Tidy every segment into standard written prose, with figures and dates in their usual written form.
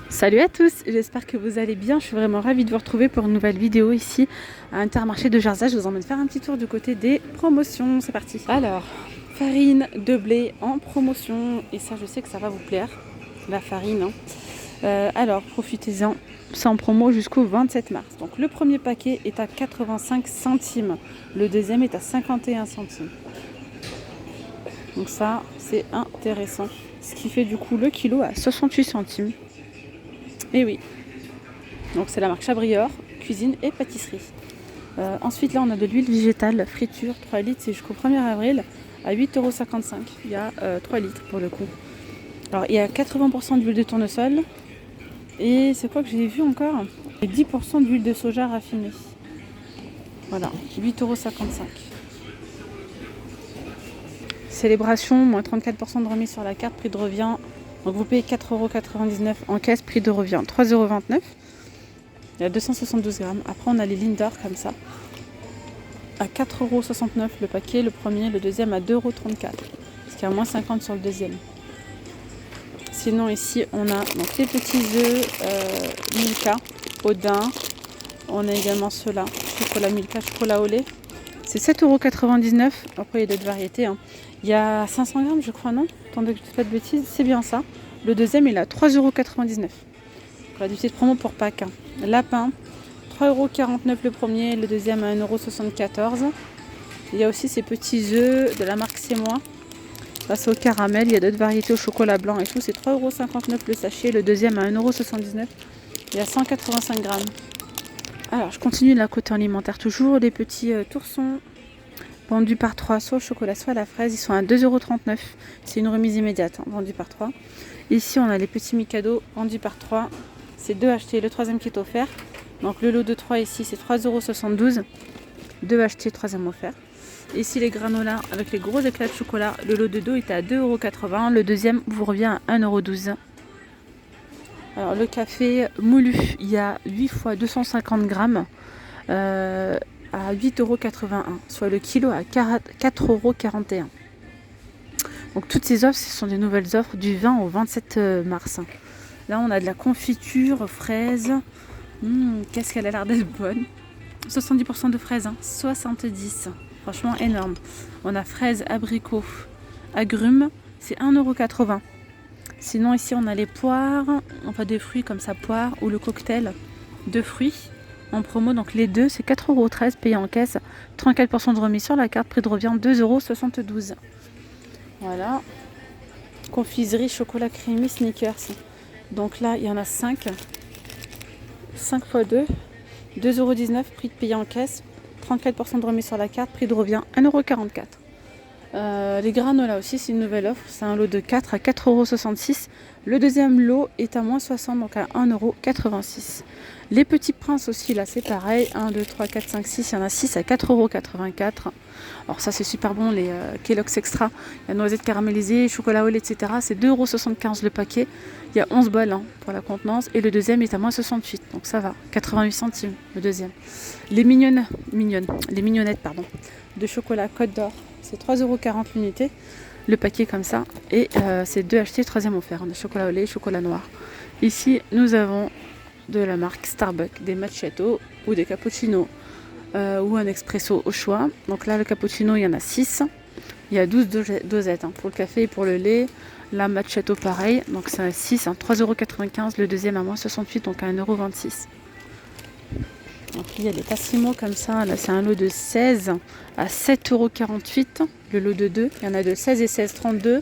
Salut à tous, j'espère que vous allez bien. Je suis vraiment ravie de vous retrouver pour une nouvelle vidéo ici à Intermarché de Jarza. Je vous emmène faire un petit tour du côté des promotions. C'est parti. Alors, farine de blé en promotion. Et ça, je sais que ça va vous plaire. La farine. Alors, profitez-en. C'est en promo jusqu'au 27 mars. Donc, le premier paquet est à 85 centimes. Le deuxième est à 51 centimes. Donc ça, c'est intéressant. Ce qui fait du coup le kilo à 68 centimes. Et oui, donc c'est la marque Chabrior, cuisine et pâtisserie. Ensuite là on a de l'huile végétale friture 3 litres, c'est jusqu'au 1er avril à 8,55 €. Il y a 3 litres pour le coup. Alors il y a 80% d'huile de tournesol et c'est quoi que j'ai vu encore, et 10% d'huile de soja raffinée. Voilà, 8,55 €. Célébration, moins 34% de remise sur la carte, prix de revient. Donc vous payez 4,99 € en caisse, prix de revient 3,29 €. Il y a 272 grammes. Après, on a les Lindor comme ça. À 4,69 € le paquet, le premier, le deuxième à 2,34 €. Parce qu'il y a moins 50 sur le deuxième. Sinon, ici, on a donc, les petits œufs Milka, Audin. On a également ceux-là, chocolat Milka, chocolat au lait. C'est 7,99 €. Après, il y a d'autres variétés. Hein. Il y a 500 grammes, je crois, non? Attendez que je ne dise pas de bêtises, c'est bien ça. Le deuxième, il est à 3,99 €. Voilà, des petites promos pour Pâques. Hein. Lapin, 3,49 € le premier, le deuxième à 1,74 €. Il y a aussi ces petits œufs de la marque C'est Moi. Là, c'est au caramel. Il y a d'autres variétés au chocolat blanc et tout. C'est 3,59 € le sachet, le deuxième à 1,79 €. Il y a 185 grammes. Alors, je continue de la côté alimentaire toujours. Les petits toursons vendus par 3, soit au chocolat, soit à la fraise. Ils sont à 2,39 €. C'est une remise immédiate, hein, vendue par 3. Ici, on a les petits Mikado vendus par 3. C'est 2 achetés, le troisième qui est offert. Donc le lot de 3 ici, c'est 3,72 €. 2 achetés, troisième offert. Ici, les granolas avec les gros éclats de chocolat. Le lot de 2 est à 2,80 €. Le deuxième vous revient à 1,12 €. Alors le café moulu, il y a 8 fois 250 grammes à 8,81 €. Soit le kilo à 4,41 €. Donc toutes ces offres, ce sont des nouvelles offres du 20 au 27 mars. Là, on a de la confiture fraise. Qu'est-ce qu'elle a l'air d'être bonne. 70% de fraises, hein. 70. Franchement, énorme. On a fraises, abricots, agrumes. C'est 1,80 €. Sinon, ici, on a les poires. Enfin, des fruits comme ça, poires ou le cocktail de fruits en promo. Donc, les deux, c'est 4,13 € payé en caisse. 34% de remise sur la carte. Prix de revient 2,72 €. Voilà. Confiserie, chocolat crémé, Snickers. Donc là, il y en a 5. 5 x 2. 2,19 €, prix de payer en caisse. 34% de remise sur la carte. Prix de revient 1,44 €. Les granolas aussi, c'est une nouvelle offre. C'est un lot de 4 à 4,66 €. Le deuxième lot est à moins 60, donc à 1,86 €. Les petits princes aussi, là, c'est pareil. 1, 2, 3, 4, 5, 6. Il y en a 6 à 4,84 €. Alors ça, c'est super bon, les Kellogg's Extra. Il y a noisettes caramélisées, chocolat au lait, etc. C'est 2,75 € le paquet. Il y a 11 balles, hein, pour la contenance. Et le deuxième est à moins 68. Donc ça va. 88 centimes le deuxième. Les mignonnettes, pardon, de chocolat Côte d'Or. C'est 3,40 € l'unité. Le paquet comme ça. Et c'est 2 achetés, troisième offert. On a chocolat au lait, chocolat noir. Ici, nous avons de la marque Starbucks, des macchiatos ou des cappuccinos ou un expresso au choix. Donc là, le cappuccino, il y en a 6. Il y a 12 dosettes, hein, pour le café et pour le lait. La macchiato, pareil. Donc c'est à 6, hein, 3,95 €. Le deuxième à moins 68, donc à 1,26 €. Donc il y a des Tassimo comme ça. Là, c'est un lot de 16 à 7,48 €. Le lot de 2. Il y en a de 16 et 16, 32.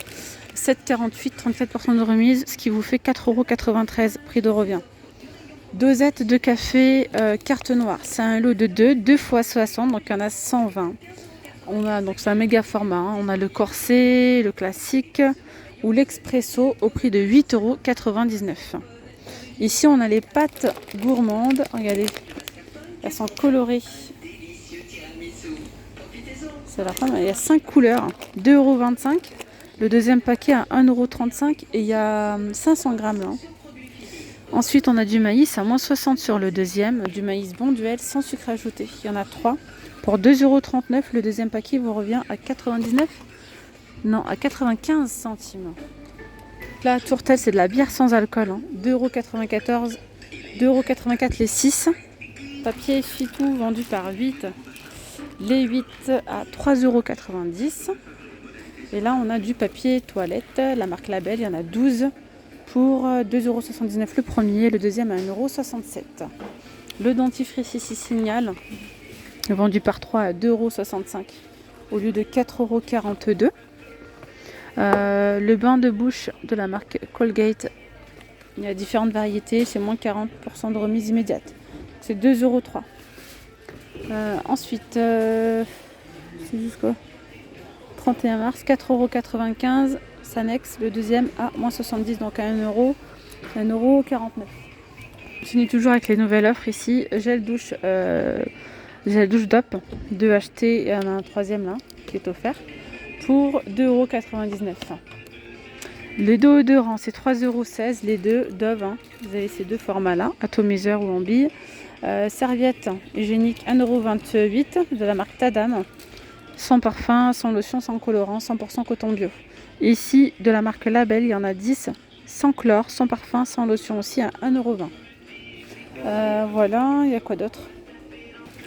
7,48, 34% de remise, ce qui vous fait 4,93 € prix de revient. Dosette de café carte noire. C'est un lot de 2, 2 x 60, donc il y en a 120. On a donc c'est un méga format. Hein. On a le corset, le classique ou l'expresso au prix de 8,99 €. Ici, on a les pâtes gourmandes. Regardez, elles sont colorées. C'est la fin. Il y a 5 couleurs, 2,25 €. Le deuxième paquet à 1,35 € et il y a 500 grammes là. Ensuite, on a du maïs à moins 60 sur le deuxième, du maïs Bonduelle sans sucre ajouté. Il y en a 3 pour 2,39 €. Le deuxième paquet vous revient à 99, non, à 95 centimes. La tourtelle, c'est de la bière sans alcool. Hein. 2,94 €, 2,84 € les 6. Papier Fitou vendu par 8. Les 8 à 3,90 €. Et là, on a du papier toilette, la marque Label, il y en a 12 pour 2,79 € le premier, le deuxième à 1,67 €. Le dentifrice ici Signal, vendu par 3 à 2,65 € au lieu de 4,42 €. Le bain de bouche de la marque Colgate, il y a différentes variétés, c'est moins 40% de remise immédiate. C'est 2,03 €. Ensuite, c'est jusqu'au 31 mars, 4,95 €. Sanex, le deuxième à moins 70, donc à 1 €, 1,49 €. Je continue toujours avec les nouvelles offres ici. Gel douche DOP, 2 achetés et il y en a un troisième là qui est offert pour 2,99 €. Les déodorants, c'est 3,16 € les deux Dove. Hein. Vous avez ces deux formats là, atomiseur ou en bille. Serviette hygiénique 1,28 € de la marque Tadam. Sans parfum, sans lotion, sans colorant, 100% coton bio. Ici, de la marque Label, il y en a 10, sans chlore, sans parfum, sans lotion aussi à 1,20 €. Voilà, il y a quoi d'autre?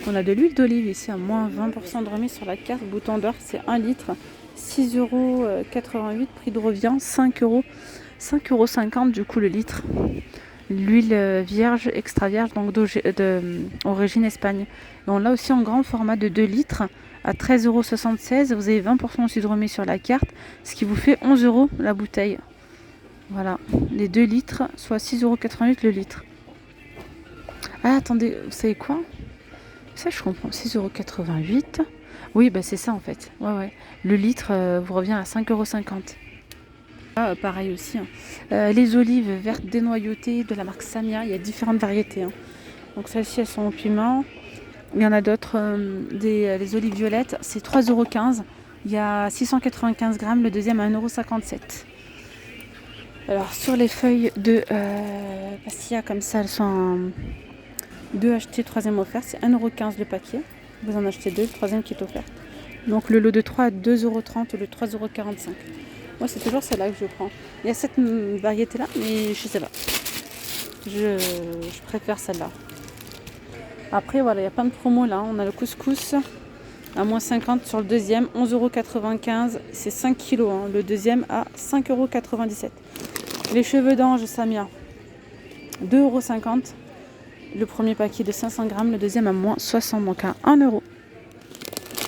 On a de l'huile d'olive ici à moins 20% de remise sur la carte. Bouton d'or, c'est 1 litre, 6,88 €. Prix de revient, 5,50 € du coup le litre. L'huile vierge, extra vierge, donc d'origine Espagne. Et on l'a aussi en grand format de 2 litres à 13,76 €. Vous avez 20% aussi de remise sur la carte, ce qui vous fait 11 € la bouteille. Voilà, les 2 litres, soit 6,88 € le litre. Ah, attendez, vous savez quoi? Ça, je comprends, 6,88 €. Oui, bah c'est ça en fait. Ouais. Le litre vous revient à 5,50 €. Pareil aussi. Hein. Les olives vertes dénoyautées de la marque Samia, il y a différentes variétés. Hein. Donc celles-ci, elles sont au piment. Il y en a d'autres, les olives violettes, c'est 3,15 €. Il y a 695 grammes, le deuxième à 1,57 €. Alors sur les feuilles de pastilla comme ça, elles sont 2 achetés, troisième offert, c'est 1,15 € le paquet. Vous en achetez 2, le troisième qui est offert. Donc le lot de 3 à 2,30 € ou le 3,45 €. Moi, c'est toujours celle-là que je prends. Il y a cette variété-là, mais je sais pas. Je préfère celle-là. Après, voilà, il y a plein de promos là. On a le couscous à moins 50 sur le deuxième, 11,95 €. C'est 5 kg. Hein. Le deuxième à 5,97 €. Les cheveux d'ange Samia, 2,50 €. Le premier paquet de 500 grammes, le deuxième à moins 60, donc à 1 €.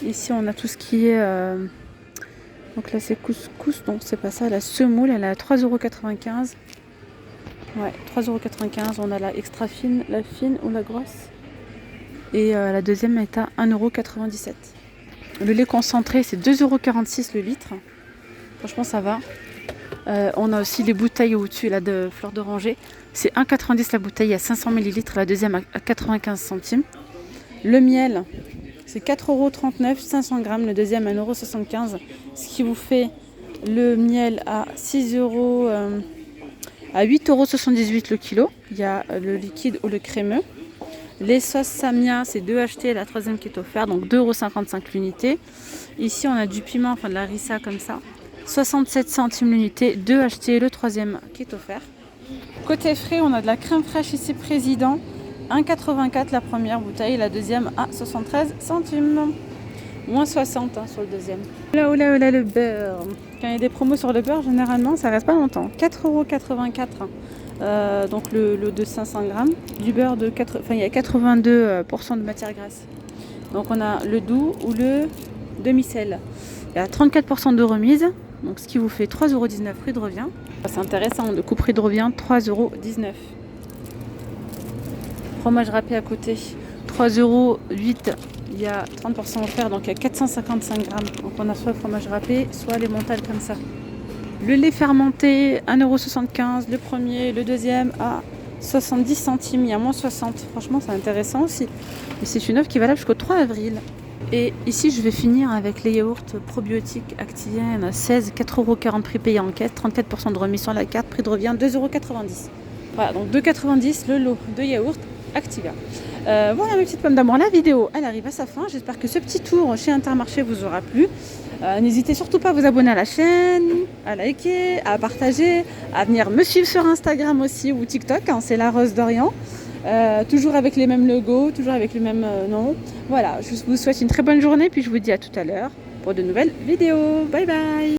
Ici, on a tout ce qui est... donc là, c'est couscous, donc c'est pas ça. La semoule, elle est à 3,95 €. Ouais, 3,95 €. On a la extra fine, la fine ou la grosse. Et la deuxième est à 1,97 €. Le lait concentré, c'est 2,46 € le litre. Franchement, ça va. On a aussi les bouteilles au-dessus là, de fleurs d'oranger. C'est 1,90 € la bouteille à 500 ml, la deuxième à 95 centimes. Le miel, c'est 4,39 €, 500 grammes, le deuxième à 1,75 €. Ce qui vous fait le miel à 6 €, à 8,78 € le kilo. Il y a le liquide ou le crémeux. Les sauces Samia, c'est 2 achetés, la troisième qui est offerte, donc 2,55 € l'unité. Ici, on a du piment, enfin de la harissa comme ça. 67 centimes l'unité, 2 achetés, le troisième qui est offert. Côté frais, on a de la crème fraîche ici Président, 1,84 € la première bouteille, la deuxième à 73 centimes. Moins 60 hein, sur le deuxième. Oula, le beurre. Quand il y a des promos sur le beurre, généralement, ça reste pas longtemps. 4,84 €. Donc le lot de 500 grammes. Du beurre de 4... Enfin, il y a 82% de matière grasse. Donc on a le doux ou le demi-sel. Il y a 34% de remise. Donc ce qui vous fait 3,19 € prix de revient. C'est intéressant, de coup prix de revient 3,19 €. Fromage râpé à côté, 3,08 €. Il y a 30% offert, donc il y a 455 grammes. Donc on a soit le fromage râpé, soit les montales comme ça. Le lait fermenté, 1,75 € le premier, le deuxième à 70 centimes, il y a moins 60. Franchement, c'est intéressant aussi. Et c'est une offre qui est valable jusqu'au 3 avril. Et ici, je vais finir avec les yaourts probiotiques Activia. Il y en a 16, 4,40 € prix payé en caisse, 34% de remise sur la carte, prix de revient 2,90 €. Voilà, donc 2,90 € le lot de yaourts Activia. Voilà mes petites pommes d'amour, la vidéo elle arrive à sa fin. J'espère que ce petit tour chez Intermarché vous aura plu. N'hésitez surtout pas à vous abonner à la chaîne, à liker, à partager, à venir me suivre sur Instagram aussi ou TikTok, hein, c'est la Rose d'Orient. Toujours avec les mêmes logos, toujours avec le même nom. Voilà, je vous souhaite une très bonne journée, puis je vous dis à tout à l'heure pour de nouvelles vidéos. Bye bye!